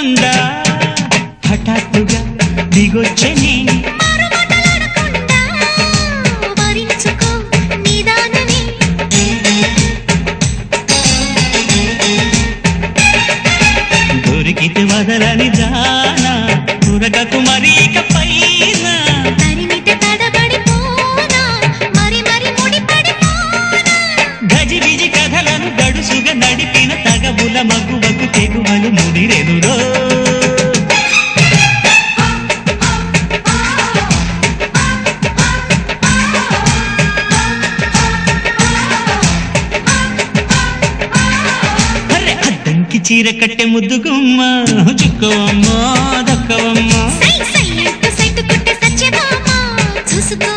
మాట్లాడకుండా హఠాత్తుగా దిగొచ్చని దొరికితే వదలని జానా తురగకు మరి ఇక పైన గజిబిజి కథలను గడుసుగా నడిపిన తగబుల మగువకు తెగువలు ముడిరెనురో చీర కట్టె ముద్దుగుమ్మ చుక్కవమ్మ దక్కవమ్మ చూసుకో